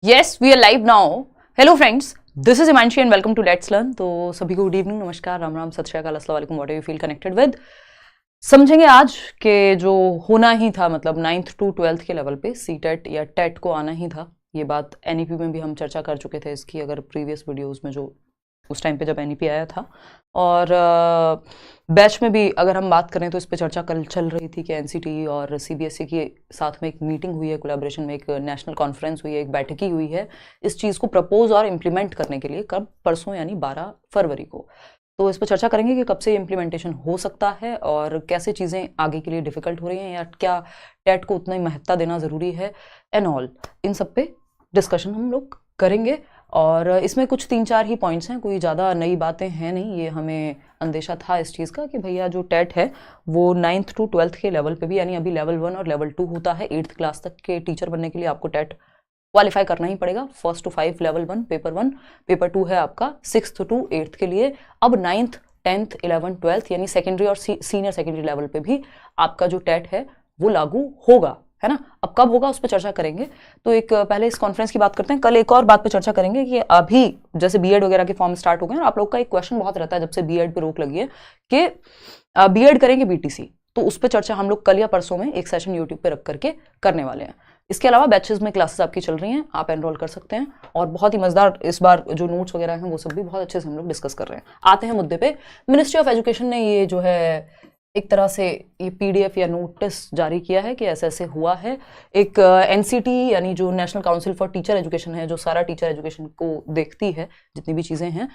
Yes, we are live now. Hello friends, this is Imanshi and welcome to Let's Learn. तो सभी को good evening, नमस्कार, राम राम, सत श्री अकाल, अस्सलाम वालेकुम, what you feel connected with. समझेंगे आज के जो होना ही था, मतलब 9th to 12th के लेवल पे सीटेट या टेट को आना ही था। ये बात एनईपी में भी हम चर्चा कर चुके थे इसकी, अगर प्रीवियस वीडियोस में जो उस टाइम पे जब एनईपी आया था, और बैच में भी अगर हम बात करें तो इस पे चर्चा कल चल रही थी कि एनसीटी और सीबीएसई के साथ में एक मीटिंग हुई है, कोलैबोरेशन में एक नेशनल कॉन्फ्रेंस हुई है, एक बैठक ही हुई है इस चीज़ को प्रपोज और इम्प्लीमेंट करने के लिए। कब? परसों, यानी 12 फरवरी को। तो इस पर चर्चा करेंगे कि कब से इम्प्लीमेंटेशन हो सकता है और कैसे चीज़ें आगे के लिए डिफ़िकल्ट हो रही हैं, या क्या टेट को उतना ही महत्ता देना ज़रूरी है एंड ऑल। इन सब पे डिस्कशन हम लोग करेंगे और इसमें कुछ 3-4 ही पॉइंट्स हैं, कोई ज़्यादा नई बातें हैं नहीं। ये हमें अंदेशा था इस चीज़ का कि भैया जो टेट है वो 9th to 12th के लेवल पे भी, यानी अभी लेवल 1 और लेवल 2 होता है। 8th क्लास तक के टीचर बनने के लिए आपको टेट क्वालिफाई करना ही पड़ेगा। 1st to 5 level 1 paper 1, paper 2 है आपका 6th to 8th के लिए। अब 9th 10th 11th 12th यानी सेकेंडरी और सीनियर सेकेंडरी लेवल पे भी आपका जो टेट है वो लागू होगा, है ना। अब कब होगा उस पर चर्चा करेंगे। तो एक पहले इस कॉन्फ्रेंस की बात करते हैं। कल एक और बात पे चर्चा करेंगे कि अभी जैसे बीएड वगैरह के फॉर्म स्टार्ट हो गए हैं, आप लोग का एक क्वेश्चन बहुत रहता है जब से बीएड पे रोक लगी है कि बीएड करेंगे बीटीसी, तो उस पर चर्चा हम लोग कल या परसों में एक सेशन यूट्यूब पे रख करके करने वाले हैं। इसके अलावा बैचेस में क्लासेस आपकी चल रही हैं, आप एनरोल कर सकते हैं, और बहुत ही मजेदार इस बार जो नोट्स वगैरह हैं वो सब भी बहुत अच्छे से हम लोग डिस्कस कर रहे हैं। आते हैं मुद्दे पे। मिनिस्ट्री ऑफ एजुकेशन ने ये जो है एक तरह से ये पीडीएफ या नोटिस जारी किया है कि ऐसे ऐसे हुआ है। एक एनसीटी यानी जो national council for teacher education है, जो सारा टीचर एजुकेशन को देखती है, जितनी भी चीज़ें हैं,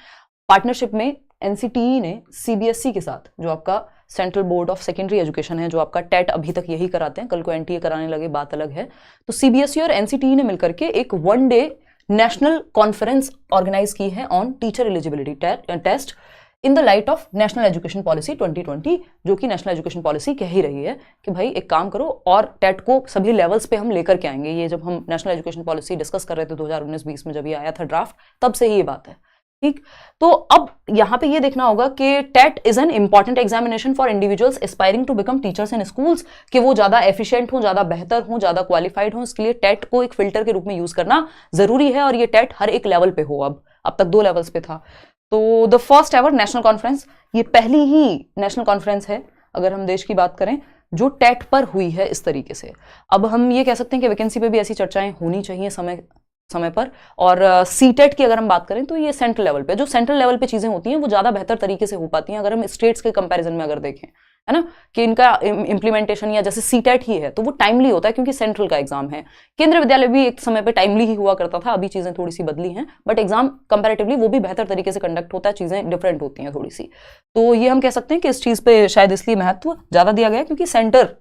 पार्टनरशिप में एनसीटीई ने सीबीएसई के साथ, जो आपका central board of secondary education है, जो आपका टेट अभी तक यही कराते हैं, कल को एनटीए कराने लगे बात अलग है। तो सीबीएसई और एनसीटीई ने मिलकर के एक 1 डे नेशनल कॉन्फ्रेंस ऑर्गेनाइज की है on teacher eligibility test in the light of national education policy 2020, जो कि नेशनल एजुकेशन पॉलिसी कह ही रही है कि भाई एक काम करो और टेट को सभी लेवल्स पे हम लेकर के आएंगे। ये जब हम नेशनल एजुकेशन पॉलिसी डिस्कस कर रहे थे 2019-20 में, जब ये आया था ड्राफ्ट, तब से ही ये बात है, ठीक। तो अब यहाँ पे ये देखना होगा कि TET is an important examination for individuals aspiring to become teachers in schools, कि वो ज्यादा एफिशिएंट हो, ज्यादा बेहतर हो, ज्यादा क्वालिफाइड हो। इसके लिए टेट को एक फिल्टर के रूप में यूज करना जरूरी है, और ये टेट हर एक लेवल पे हो। अब तक 2 लेवल्स पे था। तो the first ever national conference, ये पहली ही नेशनल कॉन्फ्रेंस है अगर हम देश की बात करें जो टेट पर हुई है इस तरीके से। अब हम ये कह सकते हैं कि वैकेंसी पे भी ऐसी चर्चाएं होनी चाहिए समय पर। और सीटेट की अगर हम बात करें तो ये सेंट्रल लेवल पे, जो सेंट्रल लेवल पे चीजें होती हैं वो ज्यादा बेहतर तरीके से हो पाती हैं अगर हम स्टेट्स के कंपैरिजन में अगर देखें, है ना, कि इनका इम्प्लीमेंटेशन या जैसे सीटेट ही है तो वो टाइमली होता है क्योंकि सेंट्रल का एग्जाम है। केंद्रीय विद्यालय भी एक समय पे टाइमली ही हुआ करता था, अभी चीजें थोड़ी सी बदली हैं, बट एग्जाम कंपैरेटिवली वो भी बेहतर तरीके से कंडक्ट होता है, चीजें डिफरेंट होती हैं थोड़ी सी। तो ये हम कह सकते हैं कि इस चीज पे शायद इसलिए महत्व ज्यादा दिया गया है क्योंकि सेंटर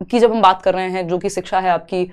की जब हम बात कर रहे हैं, जो कि शिक्षा है आपकी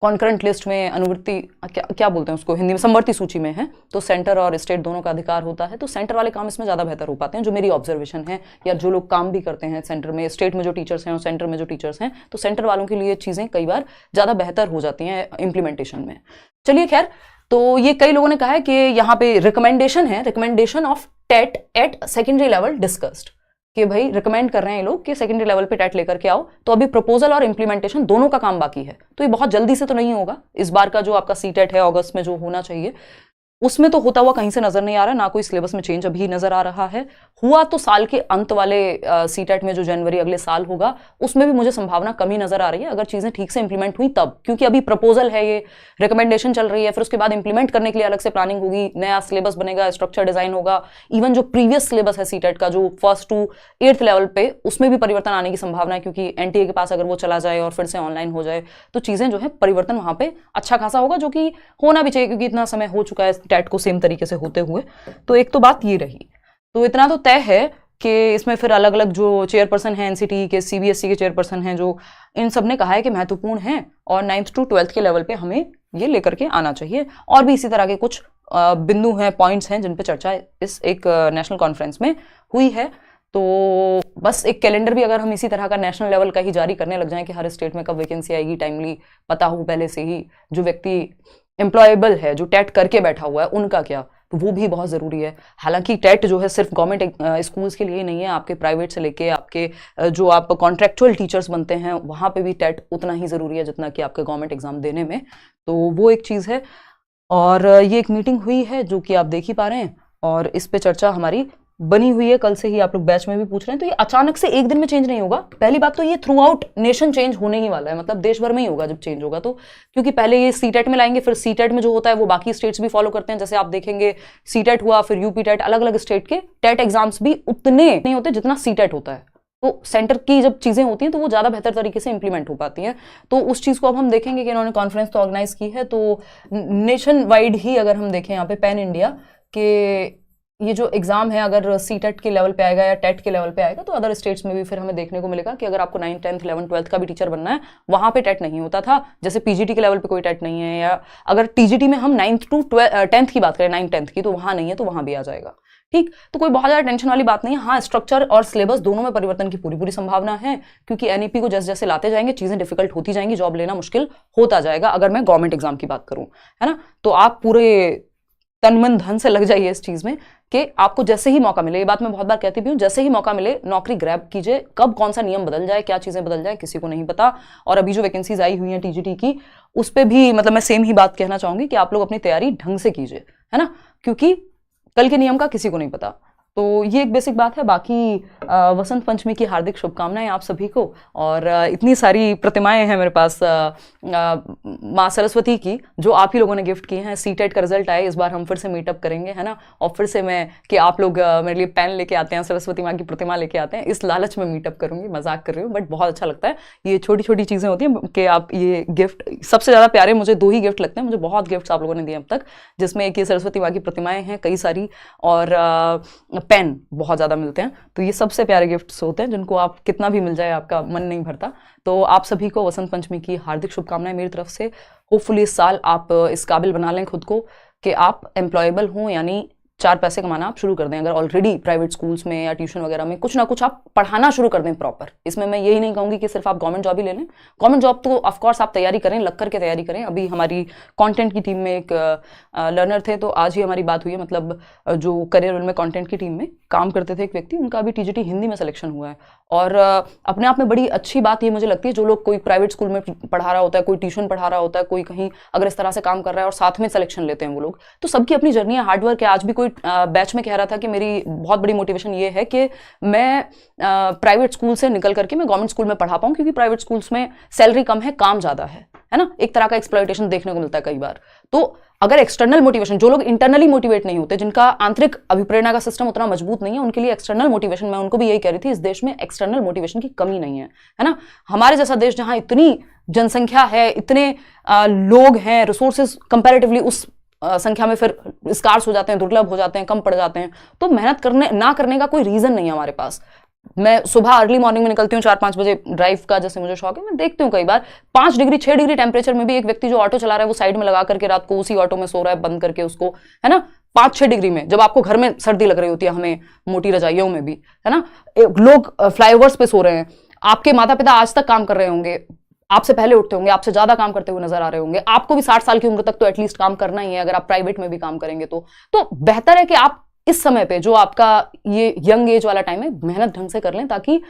कॉन्करेंट लिस्ट में, अनुवर्ती क्या बोलते हैं उसको हिंदी में, समवर्ती सूची में है, तो सेंटर और स्टेट दोनों का अधिकार होता है। तो सेंटर वाले काम इसमें ज़्यादा बेहतर हो पाते हैं, जो मेरी ऑब्जर्वेशन है, या जो लोग काम भी करते हैं सेंटर में, स्टेट में जो टीचर्स हैं और सेंटर में जो टीचर्स हैं, तो सेंटर वालों के लिए चीज़ें कई बार ज़्यादा बेहतर हो जाती हैं इम्प्लीमेंटेशन में। चलिए खैर, तो ये कई लोगों ने कहा है कि यहाँ पे रिकमेंडेशन है, recommendation of TET at secondary level discussed, कि भाई रिकमेंड कर रहे हैं ये लोग कि सेकेंडरी लेवल पे टेट लेकर के आओ। तो अभी प्रपोजल और इम्प्लीमेंटेशन दोनों का काम बाकी है, तो ये बहुत जल्दी से तो नहीं होगा। इस बार का जो आपका सीटेट है अगस्त में जो होना चाहिए, उसमें तो होता हुआ कहीं से नजर नहीं आ रहा, ना कोई सिलेबस में चेंज अभी नजर आ रहा है। हुआ तो साल के अंत वाले सीटेट में जो जनवरी अगले साल होगा, उसमें भी मुझे संभावना कमी नजर आ रही है, अगर चीजें ठीक से इंप्लीमेंट हुई तब, क्योंकि अभी प्रपोजल है, ये रिकमेंडेशन चल रही है, फिर उसके बाद इंप्लीमेंट करने के लिए अलग से प्लानिंग होगी, नया सिलेबस बनेगा, स्ट्रक्चर डिजाइन होगा। इवन जो प्रीवियस सिलेबस है सीटेट का, जो 1st to 8th लेवल पे, उसमें भी परिवर्तन आने की संभावना है, क्योंकि एनटीए के पास अगर वो चला जाए और फिर से ऑनलाइन हो जाए तो चीजें जो है परिवर्तन वहां पे अच्छा खासा होगा, जो कि होना भी चाहिए क्योंकि इतना समय हो चुका है टेट को सेम तरीके से होते हुए। तो एक तो बात ये रही। तो इतना तो तय है कि इसमें फिर अलग अलग जो चेयरपर्सन हैं एनसीटी के, सीबीएसई के चेयरपर्सन हैं, जो इन सब ने कहा है कि महत्वपूर्ण है और 9th to 12th के लेवल पे हमें ये लेकर के आना चाहिए। और भी इसी तरह के कुछ बिंदु हैं, पॉइंट्स हैं, जिन पे चर्चा इस एक नेशनल कॉन्फ्रेंस में हुई है। तो बस एक कैलेंडर भी अगर हम इसी तरह का नेशनल लेवल का ही जारी करने लग जाएं कि हर स्टेट में कब वैकेंसी आएगी, टाइमली पता हो पहले से ही, जो व्यक्ति एम्प्लॉयबल है, जो टेट करके बैठा हुआ है, उनका क्या, तो वो भी बहुत ज़रूरी है। हालांकि टेट जो है सिर्फ गवर्नमेंट स्कूल्स के लिए ही नहीं है, आपके प्राइवेट से लेके आपके जो आप कॉन्ट्रेक्चुअल टीचर्स बनते हैं वहाँ पे भी टेट उतना ही ज़रूरी है जितना कि आपके गवर्नमेंट एग्जाम देने में। तो वो एक चीज़ है। और ये एक मीटिंग हुई है जो कि आप देख ही पा रहे हैं, और इस पे चर्चा हमारी बनी हुई है। कल से ही आप लोग बैच में भी पूछ रहे हैं, तो ये अचानक से एक दिन में चेंज नहीं होगा। पहली बात तो ये थ्रू आउट नेशन चेंज होने ही वाला है, मतलब देश भर में ही होगा जब चेंज होगा तो। क्योंकि पहले ये सीटेट में लाएंगे, फिर सीटेट में जो होता है वो बाकी स्टेट्स भी फॉलो करते हैं। जैसे आप देखेंगे सीटेट हुआ, फिर यूपी टेट, अलग अलग स्टेट के टेट एग्जाम्स भी उतने नहीं होते जितना सीटेट होता है। तो सेंटर की जब चीजें होती हैं तो वो ज्यादा बेहतर तरीके से इंप्लीमेंट हो पाती हैं। तो उस चीज को अब हम देखेंगे कि इन्होंने कॉन्फ्रेंस तो ऑर्गेनाइज की है, तो नेशन वाइड ही अगर हम देखें यहाँ पे पैन इंडिया के ये जो एग्जाम है अगर सीटेट के लेवल पे आएगा या टेट के लेवल पे आएगा, तो अदर स्टेट्स में भी फिर हमें देखने को मिलेगा कि अगर आपको 9th 10th 11th 12th का भी टीचर बनना है, वहां पे टेट नहीं होता था। जैसे पीजीटी के लेवल पे कोई टेट नहीं है, या अगर टीजीटी में हम 9th to 10th की बात करें, 9th 10th की, तो वहां नहीं है, तो वहां भी आ जाएगा। ठीक, तो कोई बहुत ज्यादा टेंशन वाली बात नहीं है। हाँ, स्ट्रक्चर और सिलेबस दोनों में परिवर्तन की पूरी पूरी संभावना है, क्योंकि एनईपी को जैसे जैसे लाते जाएंगे चीजें डिफिकल्ट होती जाएंगी, जॉब लेना मुश्किल होता जाएगा। अगर मैं गवर्नमेंट एग्जाम की बात करूं, है ना, तो आप पूरे तन मन धन से लग जाइए इस चीज में कि आपको जैसे ही मौका मिले, ये बात मैं बहुत बार कहती भी हूँ, जैसे ही मौका मिले नौकरी ग्रैब कीजिए। कब कौन सा नियम बदल जाए, क्या चीजें बदल जाए, किसी को नहीं पता। और अभी जो वैकेंसीज आई हुई हैं टीजीटी की, उस पर भी मतलब मैं सेम ही बात कहना चाहूंगी कि आप लोग अपनी तैयारी ढंग से कीजिए, है ना, क्योंकि कल के नियम का किसी को नहीं पता। तो ये एक बेसिक बात है। बाकी वसंत पंचमी की हार्दिक शुभकामनाएं आप सभी को। और इतनी सारी प्रतिमाएं हैं मेरे पास माँ सरस्वती की, जो आप ही लोगों ने गिफ्ट की हैं। सीटेट का रिजल्ट आए, इस बार हम फिर से मीटअप करेंगे, है ना, और फिर से मैं कि आप लोग मेरे लिए पेन लेके आते हैं, सरस्वती माँ की प्रतिमा लेके आते हैं, इस लालच में मीटअप करूंगी। मजाक कर रही हूँ, बट बहुत अच्छा लगता है। ये छोटी छोटी चीज़ें होती हैं कि आप ये गिफ्ट, सबसे ज़्यादा प्यारे मुझे 2 ही गिफ्ट लगते हैं। मुझे बहुत गिफ्ट्स आप लोगों ने दिए अब तक, जिसमें एक ये सरस्वती माँ की प्रतिमाएं हैं कई सारी, और पेन बहुत ज़्यादा मिलते हैं। तो ये सबसे प्यारे गिफ्ट्स होते हैं जिनको आप कितना भी मिल जाए आपका मन नहीं भरता। तो आप सभी को वसंत पंचमी की हार्दिक शुभकामनाएं मेरी तरफ से। होपफुली इस साल आप इस काबिल बना लें खुद को कि आप एम्प्लॉयबल हों, यानी 4 पैसे कमाना आप शुरू कर दें। अगर ऑलरेडी प्राइवेट स्कूल्स में या ट्यूशन वगैरह में कुछ ना कुछ आप पढ़ाना शुरू कर दें प्रॉपर। इसमें मैं यही नहीं कहूँगी कि सिर्फ आप गवर्नमेंट जॉब ही ले लें। गवर्नमेंट जॉब तो ऑफकोर्स आप तैयारी करें, लग करके तैयारी करें। अभी हमारी कंटेंट की टीम में एक लर्नर थे, तो आज ही हमारी बात हुई है, मतलब जो करियर में कंटेंट की टीम में काम करते थे एक व्यक्ति, उनका अभी टीजीटी हिंदी में सिलेक्शन हुआ है। और अपने आप में बड़ी अच्छी बात ये मुझे लगती है, जो लोग कोई प्राइवेट स्कूल में पढ़ा रहा होता है, कोई ट्यूशन पढ़ा रहा होता है, कोई कहीं अगर इस तरह से काम कर रहा है और साथ में सिलेक्शन लेते हैं वो लोग, तो सबकी अपनी जर्नी है, हार्डवर्क है। आज भी कोई बैच में कह रहा था कि मेरी बहुत बड़ी मोटिवेशन ये है कि मैं प्राइवेट स्कूल से निकल करके मैं गवर्नमेंट स्कूल में पढ़ा पाऊँ, क्योंकि प्राइवेट स्कूल्स में सैलरी कम है, काम ज्यादा है ना, एक तरह का एक्सप्लॉयटेशन देखने को मिलता है कई बार। तो अगर एक्सटर्नल मोटिवेशन, जो लोग इंटरनली मोटिवेट नहीं होते, जिनका आंतरिक अभिप्रेरणा का सिस्टम उतना मजबूत नहीं है, उनके लिए एक्सटर्नल मोटिवेशन, मैं उनको भी यही कह रही थी, इस देश में एक्सटर्नल मोटिवेशन की कमी नहीं है ना। हमारे जैसा देश जहां इतनी जनसंख्या है, इतने लोग हैं, रिसोर्सेज कंपैरेटिवली उस संख्या में फिर स्कार्स हो जाते हैं, दुर्लभ हो जाते हैं, कम पड़ जाते हैं, तो मेहनत करने का कोई रीजन नहीं है हमारे पास। मैं सुबह अर्ली मॉर्निंग में निकलती हूँ 4-5 बजे ड्राइव का, जैसे मुझे शौक है। मैं देखती हूँ कई बार 5 डिग्री 6 डिग्री टेम्परेचर में भी एक व्यक्ति जो ऑटो चला रहा है वो साइड में लगा करके रात को उसी ऑटो में सो रहा है, बंद करके उसको, है ना, 5-6 डिग्री में, जब आपको घर में सर्दी लग रही होती है, हमें मोटी रजाइयों में भी, है ना। लोग फ्लाईओवर्स पे सो रहे हैं। आपके माता पिता आज तक काम कर रहे होंगे, आपसे पहले उठते होंगे, आपसे ज्यादा काम करते हुए नजर आ रहे होंगे। आपको भी 60 साल की उम्र तक तो एटलीस्ट काम करना ही है, अगर आप प्राइवेट में भी काम करेंगे तो बेहतर है कि आप इस समय पे, जो आपका ये यंग एज वाला टाइम है, मेहनत ढंग से कर लें, ताकि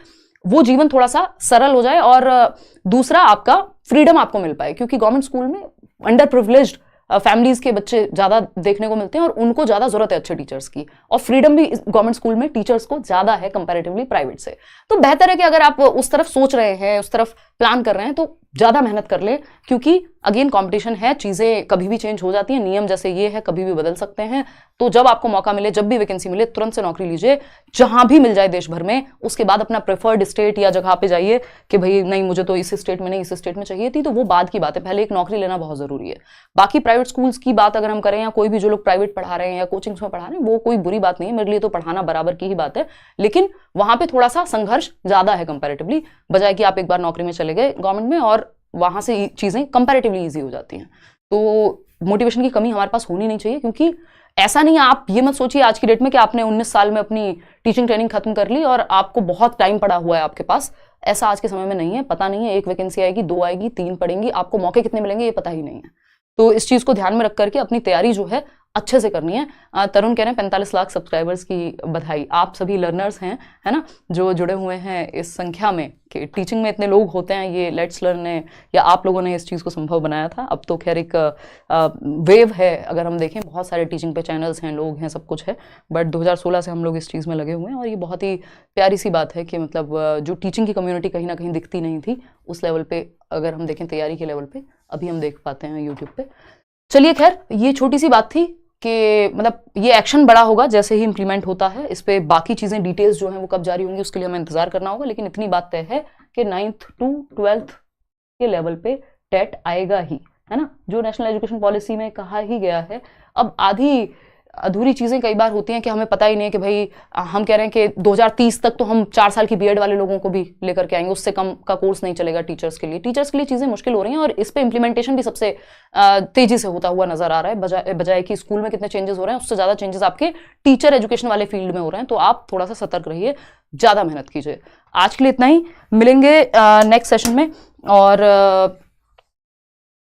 वो जीवन थोड़ा सा सरल हो जाए। और दूसरा, आपका फ्रीडम आपको मिल पाए, क्योंकि गवर्नमेंट स्कूल में अंडर प्रिविलेज्ड फैमिलीज के बच्चे ज्यादा देखने को मिलते हैं, और उनको ज्यादा जरूरत है अच्छे टीचर्स की, और फ्रीडम भी गवर्नमेंट स्कूल में टीचर्स को ज्यादा है कंपैरेटिवली प्राइवेट से। तो बेहतर है कि अगर आप उस तरफ सोच रहे हैं, उस तरफ प्लान कर रहे हैं, तो ज्यादा मेहनत कर ले, क्योंकि अगेन कंपटीशन है, चीजें कभी भी चेंज हो जाती हैं, नियम जैसे ये है कभी भी बदल सकते हैं। तो जब आपको मौका मिले, जब भी वैकेंसी मिले, तुरंत से नौकरी लीजिए, जहां भी मिल जाए देश भर में। उसके बाद अपना प्रेफर्ड स्टेट या जगह पे जाइए कि भाई नहीं, मुझे तो इस स्टेट में नहीं, इस स्टेट में चाहिए थी, तो वो बाद की बात है, पहले एक नौकरी लेना बहुत जरूरी है। बाकी प्राइवेट स्कूल्स की बात अगर हम करें, या कोई भी जो लोग प्राइवेट पढ़ा रहे हैं या कोचिंग्स में पढ़ा रहे हैं, वो कोई बुरी बात नहीं है, मेरे लिए तो पढ़ाना बराबर की ही बात है। लेकिन वहां पे थोड़ा सा संघर्ष ज्यादा है कंपैरेटिवली, बजाय कि आप एक बार नौकरी में चले गए गवर्नमेंट में और वहां से चीजें कंपैरेटिवली इजी हो जाती हैं। तो मोटिवेशन की कमी हमारे पास होनी नहीं चाहिए, क्योंकि ऐसा नहीं है, आप ये मत सोचिए आज की डेट में कि आपने 19 साल में अपनी टीचिंग ट्रेनिंग खत्म कर ली और आपको बहुत टाइम पड़ा हुआ है आपके पास। ऐसा आज के समय में नहीं है। पता नहीं है, 1 वैकेंसी आएगी, 2 आएगी, 3 पड़ेंगी, आपको मौके कितने मिलेंगे ये पता ही नहीं है। तो इस चीज को ध्यान में रख करके अपनी तैयारी जो है अच्छे से करनी है। तरुण कह रहे हैं 45 लाख सब्सक्राइबर्स की बधाई। आप सभी लर्नर्स हैं, है ना, जो जुड़े हुए हैं इस संख्या में कि टीचिंग में इतने लोग होते हैं, ये लेट्स लर्न ने या आप लोगों ने इस चीज़ को संभव बनाया था। अब तो खैर एक वेव है, अगर हम देखें बहुत सारे टीचिंग पे चैनल्स हैं, लोग हैं, सब कुछ है, बट 2016 से हम लोग इस चीज़ में लगे हुए हैं और ये बहुत ही प्यारी सी बात है कि मतलब जो टीचिंग की कम्युनिटी कहीं ना कहीं दिखती नहीं थी, उस लेवल पे अगर हम देखें तैयारी के लेवल पे अभी हम देख पाते हैं यूट्यूब पे। चलिए खैर, ये छोटी सी बात थी कि मतलब ये एक्शन बड़ा होगा जैसे ही इंप्लीमेंट होता है। इस पे बाकी चीज़ें डिटेल्स जो हैं वो कब जारी होंगी उसके लिए हमें इंतजार करना होगा, लेकिन इतनी बात तय है कि 9th to 12th के लेवल पे टेट आएगा ही, है ना, जो नेशनल एजुकेशन पॉलिसी में कहा ही गया है। अब आधी अधूरी चीज़ें कई बार होती हैं कि हमें पता ही नहीं है कि भाई हम कह रहे हैं कि 2030 तक तो हम 4 साल की बीएड वाले लोगों को भी लेकर के आएंगे, उससे कम का कोर्स नहीं चलेगा टीचर्स के लिए। टीचर्स के लिए चीज़ें मुश्किल हो रही हैं और इस पे इम्प्लीमेंटेशन भी सबसे तेजी से होता हुआ नजर आ रहा है। बजाय कि स्कूल में कितने चेंजेस हो रहे हैं, उससे ज़्यादा चेंजेस आपके टीचर एजुकेशन वाले फील्ड में हो रहे हैं। तो आप थोड़ा सा सतर्क रहिए, ज़्यादा मेहनत कीजिए। आज के लिए इतना ही, मिलेंगे नेक्स्ट सेशन में और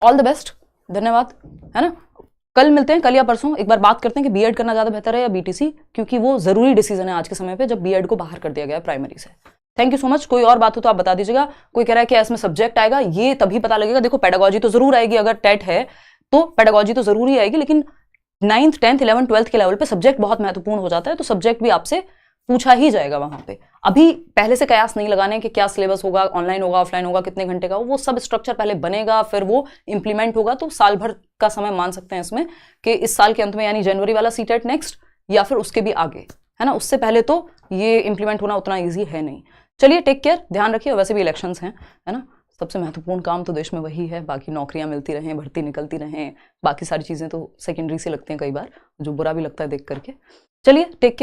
ऑल द बेस्ट, धन्यवाद, है ना। कल मिलते हैं, कल या परसों एक बार बात करते हैं कि बीएड करना ज़्यादा बेहतर है या बीटीसी, क्योंकि वो ज़रूरी डिसीजन है आज के समय पे जब बीएड को बाहर कर दिया गया है प्राइमरी से। Thank you so much. कोई और बात हो तो आप बता दीजिएगा। कोई कह रहा है कि इसमें सब्जेक्ट आएगा, ये तभी पता लगेगा। देखो पेडागोजी तो जरूर आएगी, अगर टेट है तो पेडागोजी तो जरूर ही आएगी, लेकिन 9th 10th 11th 12th के लेवल पे सब्जेक्ट बहुत महत्वपूर्ण हो जाता है, तो सब्जेक्ट भी आपसे पूछा ही जाएगा वहां पे। अभी पहले से कयास नहीं लगाने कि क्या सिलेबस होगा, ऑनलाइन होगा, ऑफलाइन होगा, कितने घंटे का, वो सब स्ट्रक्चर पहले बनेगा, फिर वो इंप्लीमेंट होगा। तो साल भर का समय मान सकते हैं इसमें कि इस साल के अंत में, यानी जनवरी वाला सीटेट नेक्स्ट या फिर उसके भी आगे, है ना, उससे पहले तो ये इंप्लीमेंट होना उतना ईजी है नहीं। चलिए टेक केयर, ध्यान रखिए। वैसे भी इलेक्शंस हैं, है ना, सबसे महत्वपूर्ण काम तो देश में वही है, बाकी नौकरियां मिलती रहें, भर्ती निकलती रहें, बाकी सारी चीज़ें तो सेकेंडरी से लगती हैं कई बार, जो बुरा भी लगता है देख करके। चलिए टेक केयर।